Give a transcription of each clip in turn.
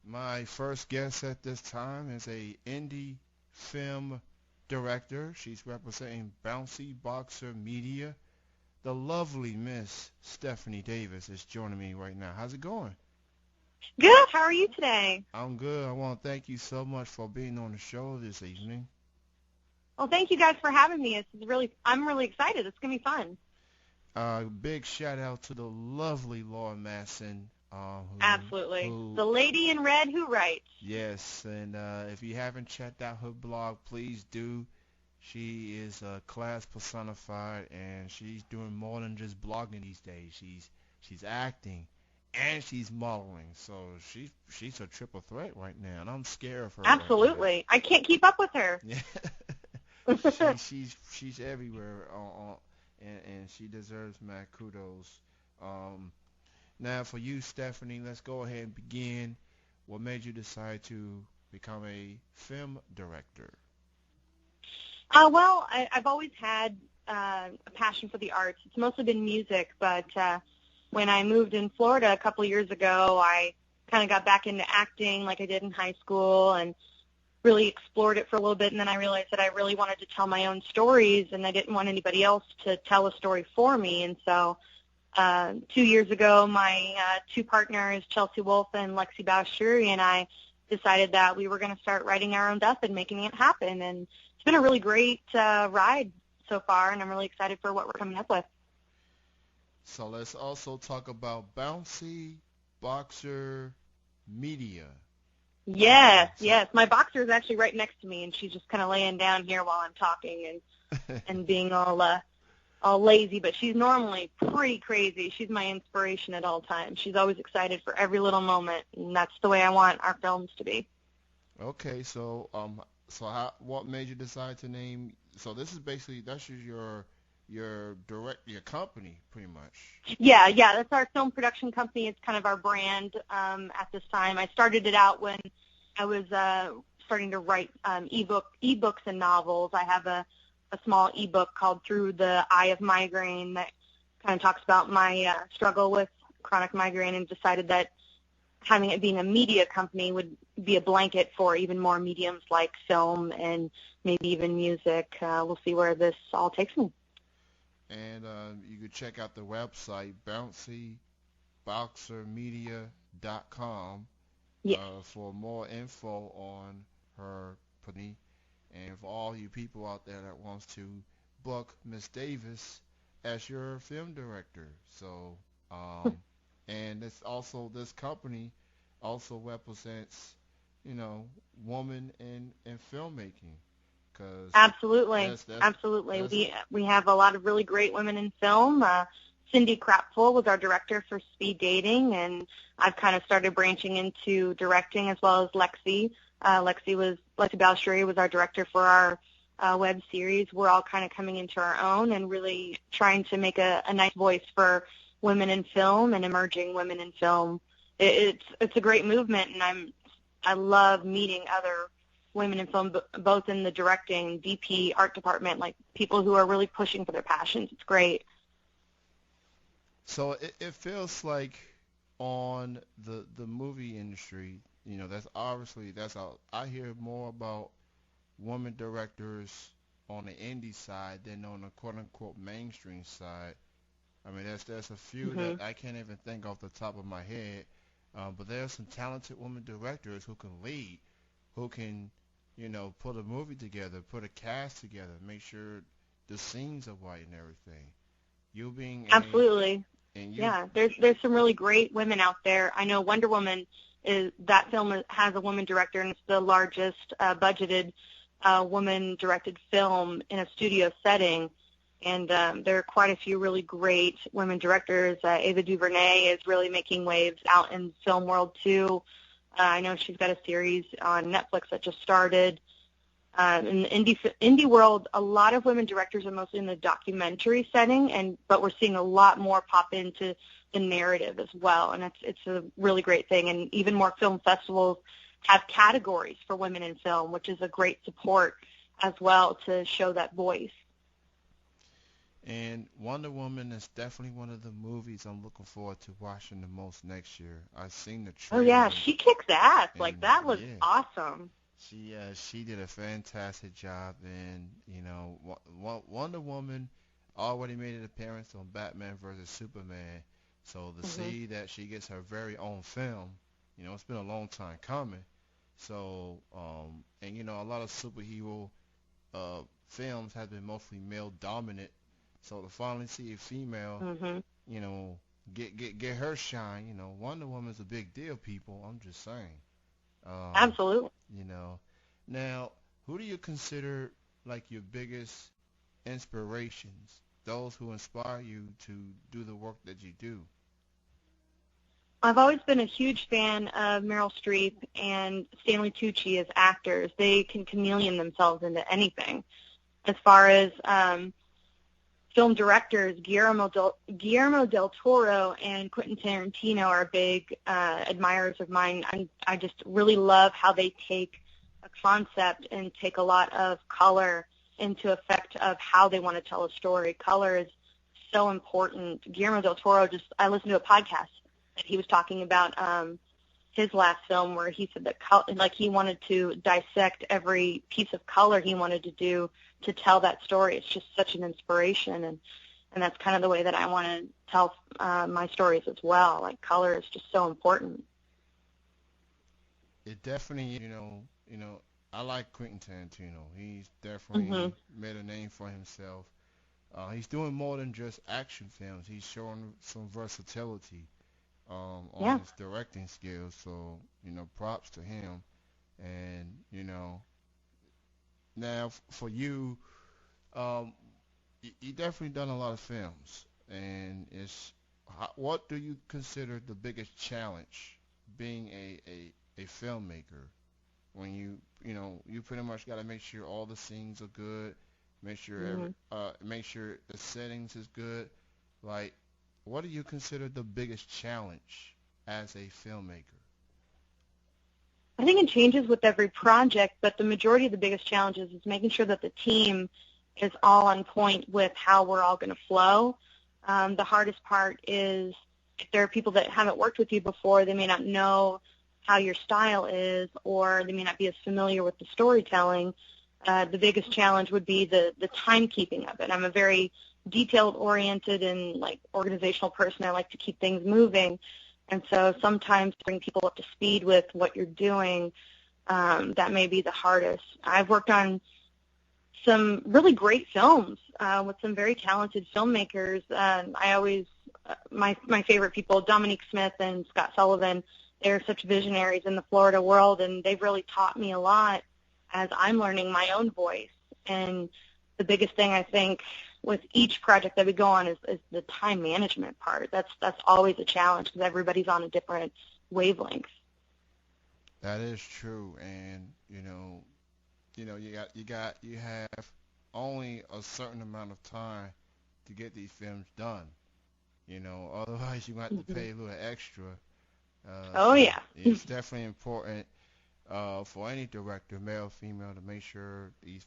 My first guest at this time is a indie film director. She's representing Bouncy Boxer Media. The lovely Miss Stefanie Davis is joining me right now. How's it going? Good. How are you today? I'm good. I want to thank you so much for being on the show this evening. Well, thank you guys for having me. I'm really excited. It's gonna be fun. Big shout out to the lovely Laura Masson, Absolutely. who, The lady in red who writes. yes, and if you haven't checked out her blog, please do. She is a class personified, and she's doing more than just blogging these days. She's acting, and she's modeling. So she's a triple threat right now, and I'm scared of her right now. Absolutely. I can't keep up with her. Yeah, she's everywhere, and she deserves mad kudos. Um, Now for you, Stephanie, let's go ahead and begin. What made you decide to become a film director? I've always had a passion for the arts. It's mostly been music, but when I moved in Florida a couple of years ago, I kind of got back into acting like I did in high school and really explored it for a little bit, and then I realized that I really wanted to tell my own stories, and I didn't want anybody else to tell a story for me. And so 2 years ago, my two partners, Chelsea Wolf and Lexi Bowsher, and I decided that we were going to start writing our own stuff and making it happen. And it's been a really great ride so far, and I'm really excited for what we're coming up with. So let's also talk about Bouncy Boxer Media. Yes, So yes. My boxer is actually right next to me, and she's just kind of laying down here while I'm talking and being all lazy, but she's normally pretty crazy. She's my inspiration at all times. She's always excited for every little moment, and that's the way I want our films to be. okay, what made you decide to name? So this is basically that's just your company pretty much. Yeah, that's our film production company. It's kind of our brand at this time. I started it out when I was starting to write ebooks and novels. I have a small ebook called Through the Eye of Migraine that kind of talks about my struggle with chronic migraine, and decided that having it being a media company would be a blanket for even more mediums like film and maybe even music. We'll see where this all takes me. And you could check out the website bouncyboxermedia.com Yes. for more info on her company, and for all you people out there that wants to book Miss Davis as your film director. So, and this company also represents, you know, woman in filmmaking, because Absolutely, that's absolutely. that's We have a lot of really great women in film. Cindy Crapful was our director for Speed Dating, and I've kind of started branching into directing as well as Lexi. Lexi Balshuri was our director for our web series. We're all kind of coming into our own and really trying to make a nice voice for women in film and emerging women in film. It's a great movement, and I love meeting other women in film, both in the directing, DP, art department, like people who are really pushing for their passions. It's great. so it feels like on the movie industry, you know, that's obviously that's how I hear more about women directors on the indie side than on the quote unquote mainstream side. I mean, there's a few Hmm. that I can't even think off the top of my head, but there are some talented women directors who can lead, who can, you know, put a movie together, put a cast together, make sure the scenes are right and everything. You being a Absolutely. and you Yeah, there's some really great women out there. I know Wonder Woman has a woman director, and it's the largest budgeted woman-directed film in a studio setting. And there are quite a few really great women directors. Ava DuVernay is really making waves out in the film world too. I know she's got a series on Netflix that just started. In the indie world, a lot of women directors are mostly in the documentary setting, but we're seeing a lot more pop into the narrative as well, and it's a really great thing. And even more film festivals have categories for women in film, which is a great support as well to show that voice. And Wonder Woman is definitely one of the movies I'm looking forward to watching the most next year. I've seen the Oh yeah, trailer, she kicks ass. Like and that was yeah, awesome. she did a fantastic job. And Wonder Woman already made an appearance on Batman versus Superman. So to Mhm. see that she gets her very own film, it's been a long time coming. So and a lot of superhero films have been mostly male dominant. So to finally see a female, Mhm. you know, get her shine, Wonder Woman's a big deal, people. I'm just saying. Um, Absolutely. you know. Now, who do you consider like your biggest inspirations? Those who inspire you to do the work that you do. I've always been a huge fan of Meryl Streep and Stanley Tucci as actors. They can chameleon themselves into anything. As far as film directors, Guillermo del Toro and Quentin Tarantino are big admirers of mine. I just really love how they take a concept and take a lot of color into effect of how they want to tell a story. Color is so important. Guillermo del Toro, I listened to a podcast that he was talking about his last film where he said that like he wanted to dissect every piece of color he wanted to do to tell that story. It's just such an inspiration, and that's kind of the way that I want to tell my stories as well. Like color is just so important. It definitely, I like Quentin Tarantino. He's Mhm. definitely made a name for himself. He's doing more than just action films. He's showing some versatility on Yeah. his directing skills. So, props to him. And, now for you, um, you definitely done a lot of films. And what do you consider the biggest challenge being a filmmaker? When you pretty much got to make sure all the scenes are good, Mhm. make sure the settings is good. Like, what do you consider the biggest challenge as a filmmaker? I think it changes with every project, but the majority of the biggest challenges is making sure that the team is all on point with how we're all going to flow. The hardest part is if there are people that haven't worked with you before, they may not know how your style is, or they may not be as familiar with the storytelling. The biggest challenge would be the timekeeping of it. I'm a very detailed-oriented and like organizational person. I like to keep things moving. And so sometimes bring people up to speed with what you're doing, that may be the hardest. I've worked on some really great films with some very talented filmmakers. My favorite people, Dominique Smith and Scott Sullivan, they're such visionaries in the Florida world, and they've really taught me a lot as I'm learning my own voice. And the biggest thing I think with each project that we go on is the time management part. That's always a challenge because everybody's on a different wavelength. That is true, and you have only a certain amount of time to get these films done. Otherwise you got to Hmm. pay a little extra. Oh So yeah. it's definitely important for any director, male, female, to make sure these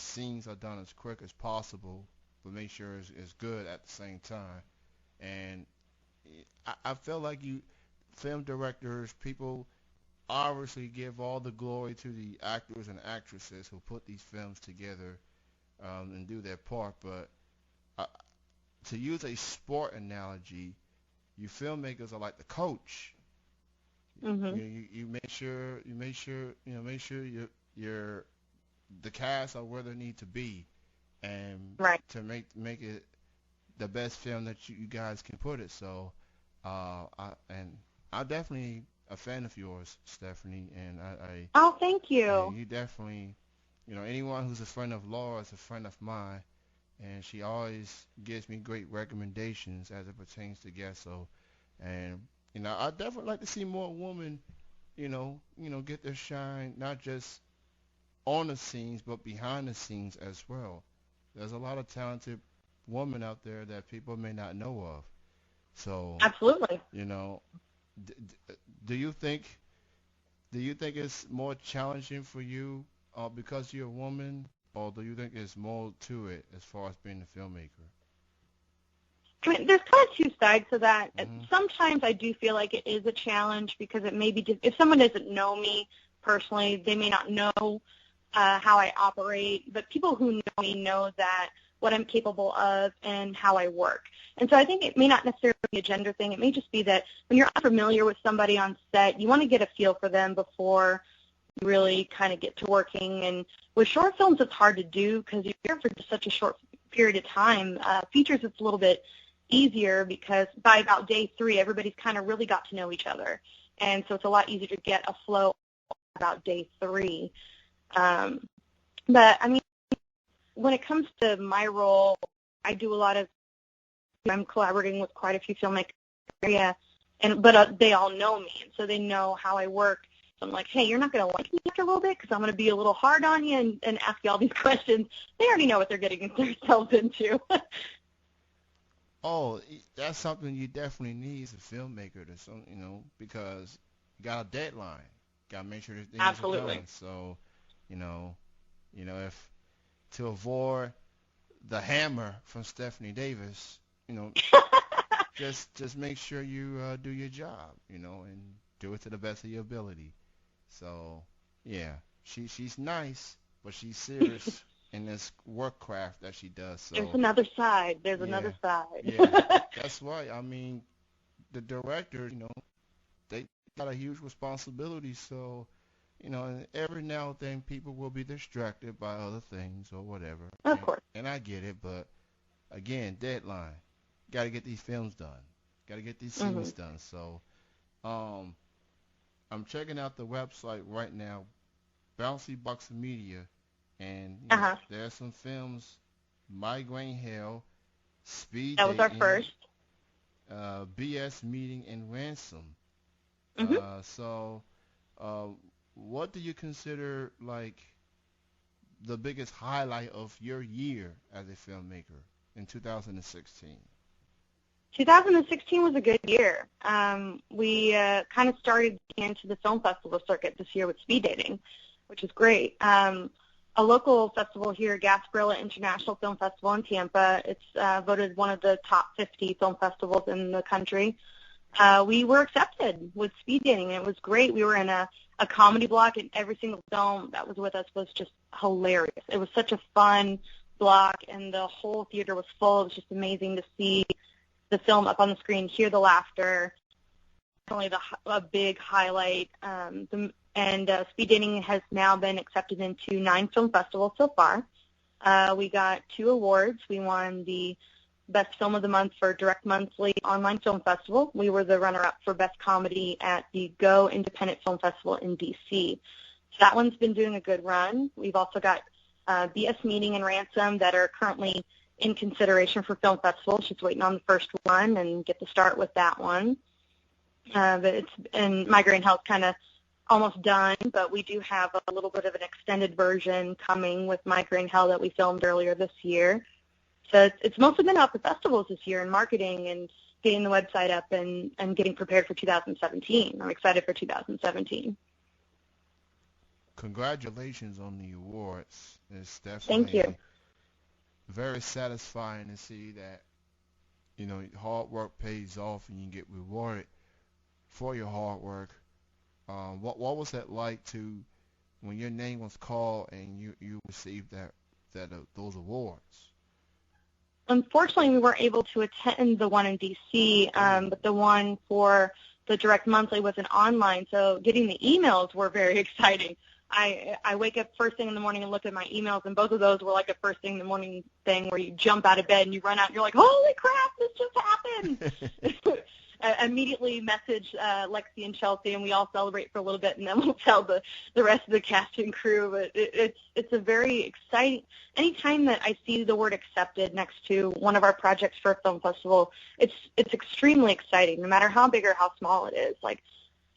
scenes are done as quick as possible, but make sure it's good at the same time. And I feel like film directors, people obviously give all the glory to the actors and actresses who put these films together and do their part. But uh, to use a sport analogy, you filmmakers are like the coach. Hmm. You make sure your the cast are where they need to be, and Right. to make it the best film that you guys can put it. So, I'm definitely a fan of yours, Stephanie, and Oh, thank and you. you definitely, anyone who's a friend of Laura is a friend of mine, and she always gives me great recommendations as it pertains to guests. So, and I definitely like to see more women, get their shine, not just on the scenes, but behind the scenes as well. There's a lot of talented women out there that people may not know of. So, Absolutely. you know, d- d- do you think it's more challenging for you because you're a woman? or do you think there's more to it as far as being a filmmaker? I mean, there's kind of two sides to that. Hmm. Sometimes I do feel like it is a challenge because it may be if someone doesn't know me personally, they may not know how I operate. But people who know me know that what I'm capable of and how I work. And so I think it may not necessarily be a gender thing. It may just be that when you're unfamiliar with somebody on set, you want to get a feel for them before you really kind of get to working. And with short films, it's hard to do because you're here for just such a short period of time. Features, it's a little bit easier because by about day 3, everybody's kind of really got to know each other. And so it's a lot easier to get a flow about day 3. But, I mean, when it comes to my role, I do a lot of, I'm collaborating with quite a few filmmakers in the area, but they all know me, and so they know how I work. So I'm like, hey, you're not going to like me after a little bit because I'm going to be a little hard on you and ask you all these questions. They already know what they're getting themselves into. Oh, that's something you definitely need as a filmmaker to because you got a deadline. Got to make sure that things are Absolutely. done. So, you know, if to avoid the hammer from Stefanie Davis, you know, just make sure you do your job, and do it to the best of your ability. So, yeah, she's nice, but she's serious in this work craft that she does. There's So, another side. There's yeah, another side. yeah, that's why. I mean, the directors, they got a huge responsibility. So, and every now and then people will be distracted by other things or whatever. Of And, course. and I get it, but again, deadline. Got to get these films done. Got to get these Hmm. scenes done. So, um, I'm checking out the website right now, Bouncy Box Media, and Uh-huh. there's some films: Migraine Hell, Speed That was our Dating, first. BS Meeting, and Ransom. Hmm. So, uh, what do you consider like the biggest highlight of your year as a filmmaker in 2016? 2016 was a good year. We kind of started getting into the film festival circuit this year with Speed Dating, which is great. A local festival here, Gasparilla International Film Festival in Tampa. It's voted one of the top 50 film festivals in the country. We were accepted with Speed Dating, and it was great. We were in a comedy block, and every single film that was with us was just hilarious. It was such a fun block, and the whole theater was full. It was just amazing to see the film up on the screen, hear the laughter. Definitely a big highlight. Speed Dating has now been accepted into 9 film festivals so far. We got 2 awards. We won the Best Film of the Month for Direct Monthly Online Film Festival. We were the runner-up for Best Comedy at the Go Independent Film Festival in D.C. So that one's been doing a good run. We've also got BS Meeting and Ransom that are currently in consideration for film festivals. Just waiting on the first one and get to start with that one. And Migraine Health kind of almost done, but we do have a little bit of an extended version coming with Migraine Hell that we filmed earlier this year. So it's mostly been about the festivals this year and marketing and getting the website up and getting prepared for 2017. I'm excited for 2017. Congratulations on the awards. It's Thank you. definitely very satisfying to see that, hard work pays off and you get rewarded for your hard work. What was that like to when your name was called and you received those awards? Unfortunately, we weren't able to attend the one in D.C., Oh, but the one for the Direct Monthly was an online, so getting the emails were very exciting. I wake up first thing in the morning and look at my emails, and both of those were like a first thing in the morning thing where you jump out of bed and you run out and you're like, holy crap, this just happened. I immediately message Lexi and Chelsea, and we all celebrate for a little bit, and then we'll tell the rest of the cast and crew. But it's a very exciting. Anytime that I see the word accepted next to one of our projects for a film festival, it's extremely exciting, no matter how big or how small it is. Like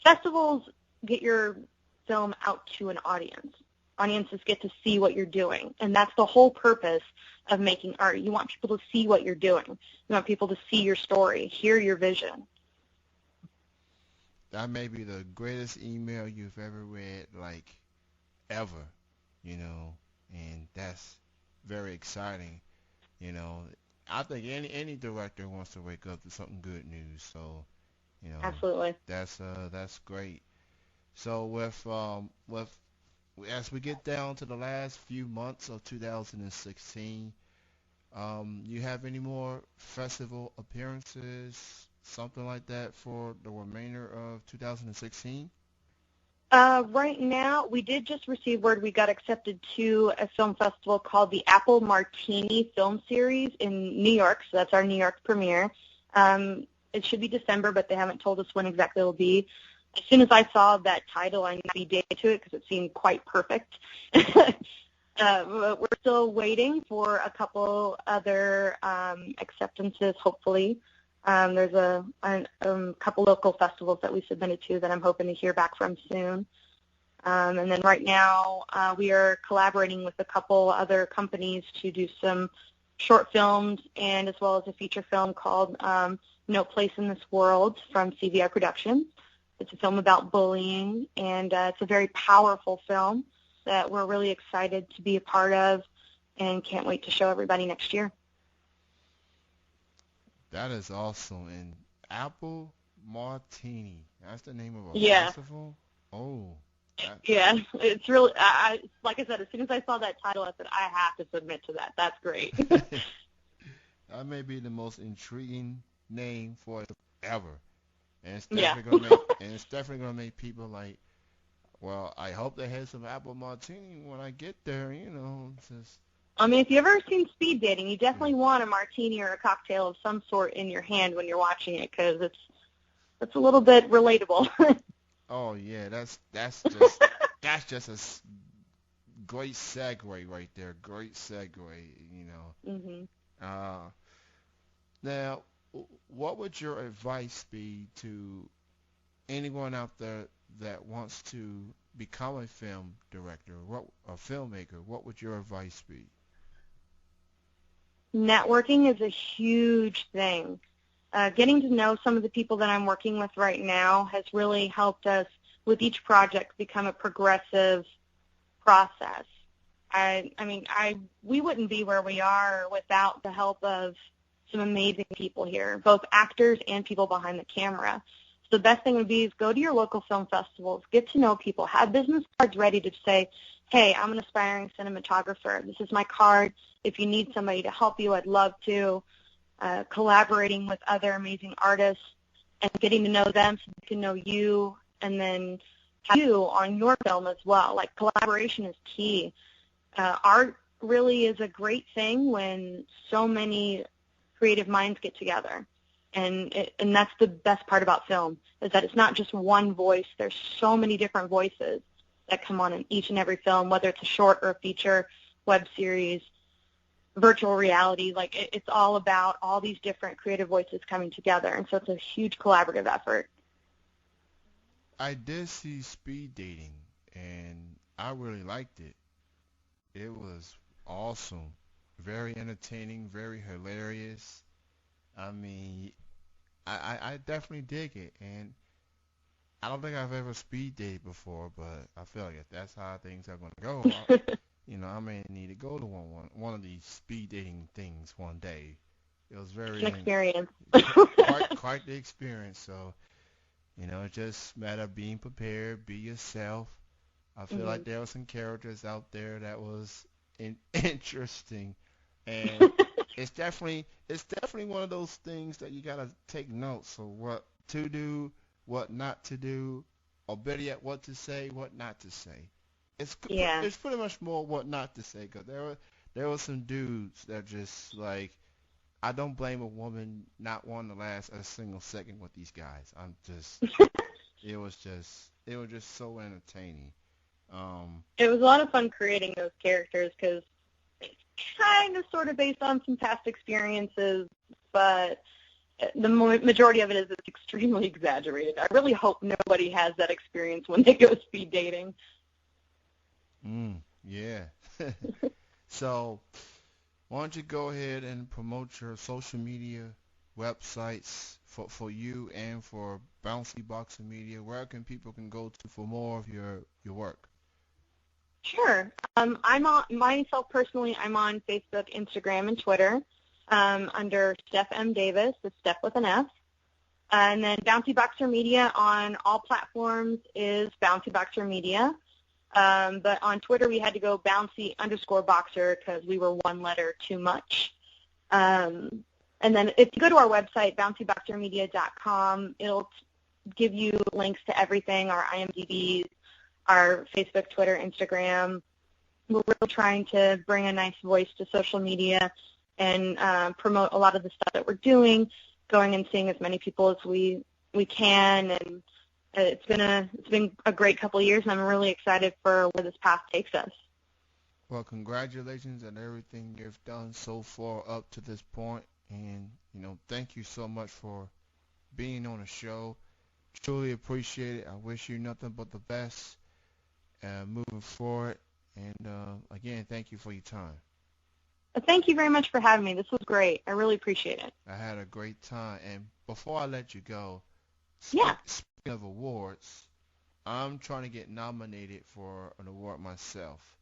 festivals get your film out to an audience. Audiences get to see what you're doing, and that's the whole purpose of making art. You want people to see what you're doing. You want people to see your story, hear your vision. that may be the greatest email you've ever read, like ever. You know, and that's very exciting. You know, I think any director wants to wake up to something good news. So, you know, Absolutely. that's great. So with as we get down to the last few months of 2016, you have any more festival appearances, something like that for the remainder of 2016? Right now, we did just receive word we got accepted to a film festival called the Apple Martini Film Series in New York, so that's our New York premiere. It should be December, but they haven't told us when exactly it will be. As soon as I saw that title, I knew I'd be dated to it because it seemed quite perfect. But we're still waiting for a couple other acceptances, hopefully. There's a couple local festivals that we submitted to that I'm hoping to hear back from soon. And then right now we are collaborating with a couple other companies to do some short films and as well as a feature film called No Place in This World from CVI Productions. It's a film about bullying, and it's a very powerful film that we're really excited to be a part of and can't wait to show everybody next year. That is awesome. And Apple Martini, that's the name of a Yeah. festival? Oh, that Yeah, it's really, like I said, as soon as I saw that title, I said, I have to submit to that. That's great. that may be the most intriguing name for it ever. And it's Yeah. definitely gonna make and it's definitely gonna make people like, well, I hope they have some apple martini when I get there, you know. It's just I mean, if you've ever seen Speed Dating, you definitely want a martini or a cocktail of some sort in your hand when you're watching it because it's a little bit relatable. oh yeah, that's just a great segue right there. Great segue, you know. hmm Uh, now, what would your advice be to anyone out there that wants to become a film director, what a filmmaker? What would your advice be? Networking is a huge thing. Getting to know some of the people that I'm working with right now has really helped us with each project become a progressive process. We wouldn't be where we are without the help of some amazing people here, both actors and people behind the camera. So the best thing would be is go to your local film festivals, get to know people, have business cards ready to say, hey, I'm an aspiring cinematographer. This is my card. If you need somebody to help you, I'd love to. Collaborating with other amazing artists and getting to know them so they can know you and then have you on your film as well. Like collaboration is key. Art really is a great thing when so many creative minds get together. And that's the best part about film is that it's not just one voice. There's so many different voices that come on in each and every film, whether it's a short or a feature, web series, virtual reality. Like it's all about all these different creative voices coming together. And so it's a huge collaborative effort. I did see Speed Dating, and I really liked it. It was awesome, very entertaining, very hilarious. I mean, I definitely dig it, and I don't think I've ever speed dated before, but I feel like if that's how things are going to go, I may need to go to one of these speed dating things one day. It was It's an very experience. quite the experience. So it's just matter of being prepared, be yourself. I feel hmm like there were some characters out there that was interesting, and it's definitely one of those things that you gotta take notes of what to do, what not to do, or better yet, what to say, what not to say. Yeah. It's pretty much more what not to say, 'cause there were some dudes that just like I don't blame a woman not wanting to last a single second with these guys. It was just so entertaining. Um, It was a lot of fun creating those characters because it's kind of sort of based on some past experiences, but the majority of it is it's extremely exaggerated. I really hope nobody has that experience when they go speed dating. yeah. So why don't you go ahead and promote your social media websites for you and for Bouncy Boxer Media? Where can people can go to for more of your work? Sure. I'm on myself personally. I'm on Facebook, Instagram, and Twitter under Steph M. Davis. It's Steph with an F. And then Bouncy Boxer Media on all platforms is Bouncy Boxer Media. But on Twitter we had to go bouncy_boxer because we were one letter too much. And then if you go to our website, bouncyboxermedia.com, it'll give you links to everything, our IMDb's, our Facebook, Twitter, Instagram. We're really trying to bring a nice voice to social media and promote a lot of the stuff that we're doing, going and seeing as many people as we can. And it's been a great couple of years, and I'm really excited for where this path takes us. Well, congratulations on everything you've done so far up to this point. And, thank you so much for being on the show. Truly appreciate it. I wish you nothing but the best moving forward. And, again, thank you for your time. Thank you very much for having me. This was great. I really appreciate it. I had a great time. And before I let you go, Yeah. speaking of awards, I'm trying to get nominated for an award myself.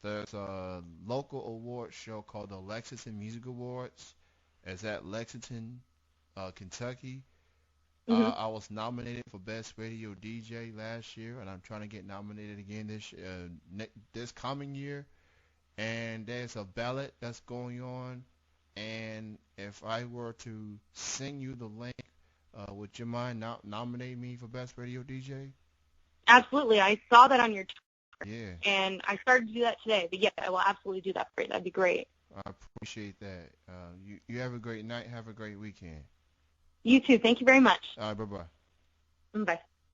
There's a local award show called the Lexington Music Awards. It's at Lexington, Kentucky. Mm-hmm. I was nominated for Best Radio DJ last year, and I'm trying to get nominated again this coming year. And there's a ballot that's going on. And if I were to send you the link, would you mind nominating me for Best Radio DJ? Absolutely. I saw that on your Twitter. Yeah. And I started to do that today. But, yeah, I will absolutely do that for you. That'd be great. I appreciate that. You have a great night. Have a great weekend. You too. Thank you very much. All right. Bye-bye. Bye.